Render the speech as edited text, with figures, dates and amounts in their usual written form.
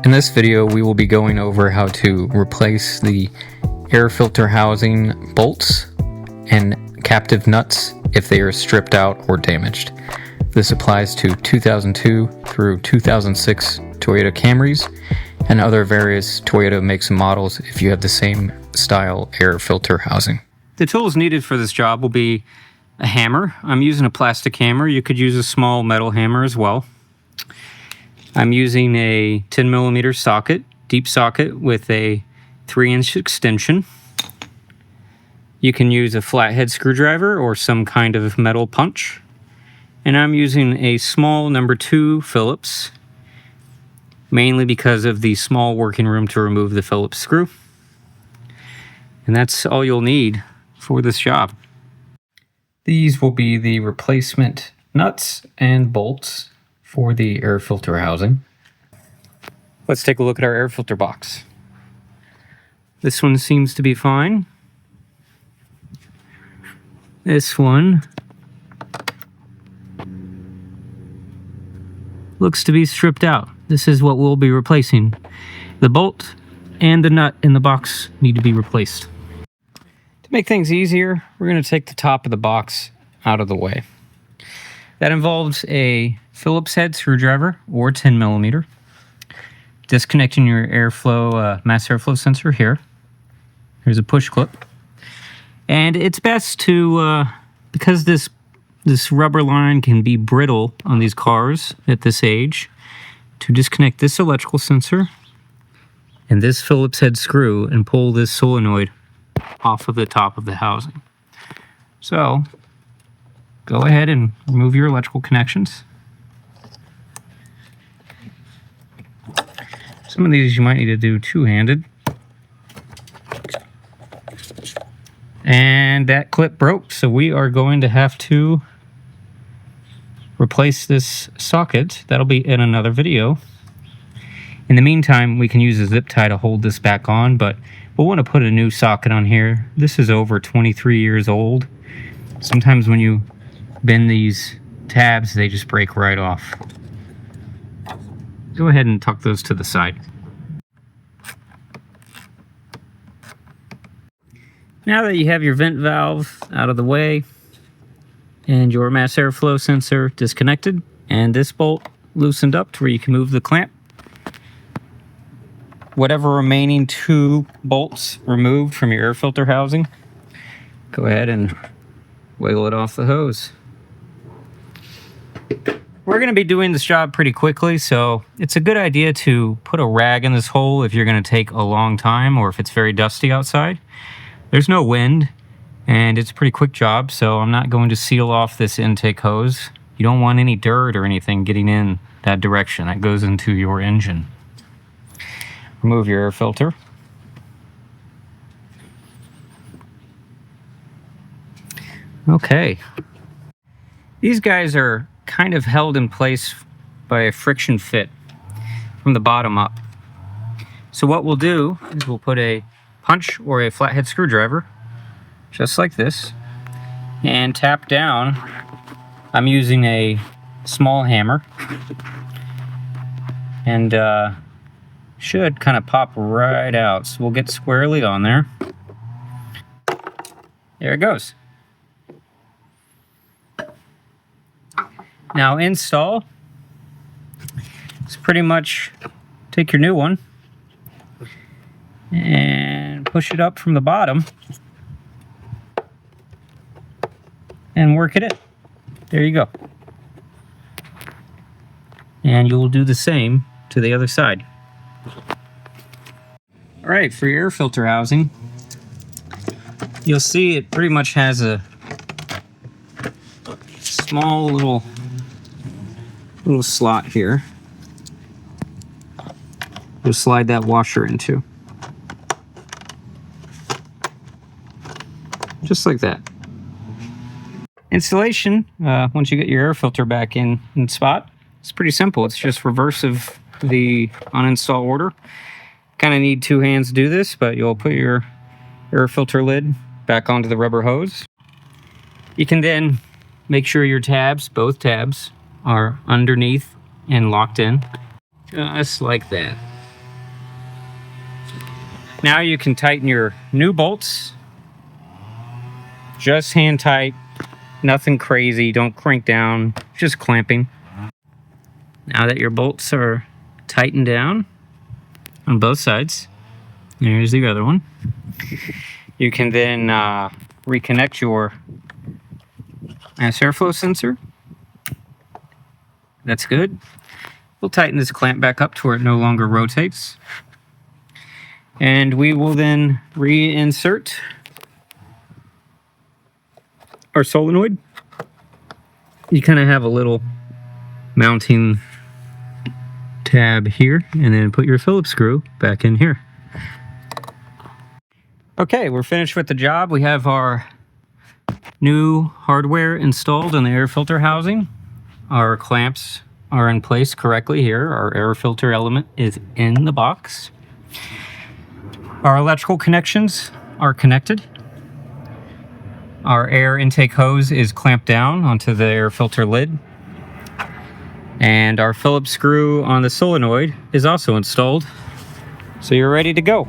In this video, we will be going over how to replace the air filter housing bolts and captive nuts if they are stripped out or damaged. This applies to 2002 through 2006 Toyota Camrys and other various Toyota makes and models if you have the same style air filter housing. The tools needed for this job will be a hammer. I'm using a plastic hammer. You could use a small metal hammer as well. I'm using a 10mm socket, deep socket with a 3-inch extension. You can use a flathead screwdriver or some kind of metal punch. And I'm using a small number 2 Phillips, mainly because of the small working room to remove the Phillips screw. And that's all you'll need for this job. These will be the replacement nuts and bolts for the air filter housing. Let's take a look at our air filter box. This one seems to be fine. This one looks to be stripped out. This is what we'll be replacing. The bolt and the nut in the box need to be replaced. To make things easier, we're going to take the top of the box out of the way. That involves a Phillips head screwdriver or 10mm. Disconnecting your airflow, mass airflow sensor here. Here's a push clip. And it's best to, because this rubber line can be brittle on these cars at this age, to disconnect this electrical sensor and this Phillips head screw and pull this solenoid off of the top of the housing. So, go ahead and remove your electrical connections. Some of these you might need to do two-handed. And that clip broke, so we are going to have to replace this socket. That'll be in another video. In the meantime, we can use a zip tie to hold this back on, but we'll want to put a new socket on here. This is over 23 years old. Sometimes when you bend these tabs, they just break right off. Go ahead and tuck those to the side. Now that you have your vent valve out of the way and your mass airflow sensor disconnected and this bolt loosened up to where you can move the clamp, whatever remaining 2 bolts removed from your air filter housing, go ahead and wiggle it off the hose. We're going to be doing this job pretty quickly, so it's a good idea to put a rag in this hole if you're going to take a long time or if it's very dusty outside. There's no wind, and it's a pretty quick job, so I'm not going to seal off this intake hose. You don't want any dirt or anything getting in that direction. That goes into your engine. Remove your air filter. Okay. These guys are kind of held in place by a friction fit from the bottom up. So what we'll do is we'll put a punch or a flathead screwdriver, just like this, and tap down. I'm using a small hammer, and should kind of pop right out. So we'll get squarely on there. There it goes. Now install, it's pretty much take your new one and push it up from the bottom and work it in. There you go. And you'll do the same to the other side. All right, for your air filter housing, you'll see it pretty much has a small little slot here. You'll slide that washer into. Just like that. Installation, once you get your air filter back in spot, it's pretty simple. It's just reverse of the uninstall order. Kind of need 2 hands to do this, but you'll put your air filter lid back onto the rubber hose. You can then make sure your tabs, both tabs, are underneath and locked in, just like that. Now you can tighten your new bolts. Just hand tight, nothing crazy, don't crank down, just clamping. Now that your bolts are tightened down on both sides, there's the other one. You can then reconnect your mass airflow sensor. That's good. We'll tighten this clamp back up to where it no longer rotates. And we will then reinsert our solenoid. You kind of have a little mounting tab here, and then put your Phillips screw back in here. Okay, we're finished with the job. We have our new hardware installed in the air filter housing. Our clamps are in place correctly here. Our air filter element is in the box. Our electrical connections are connected. Our air intake hose is clamped down onto the air filter lid. And our Phillips screw on the solenoid is also installed. So you're ready to go.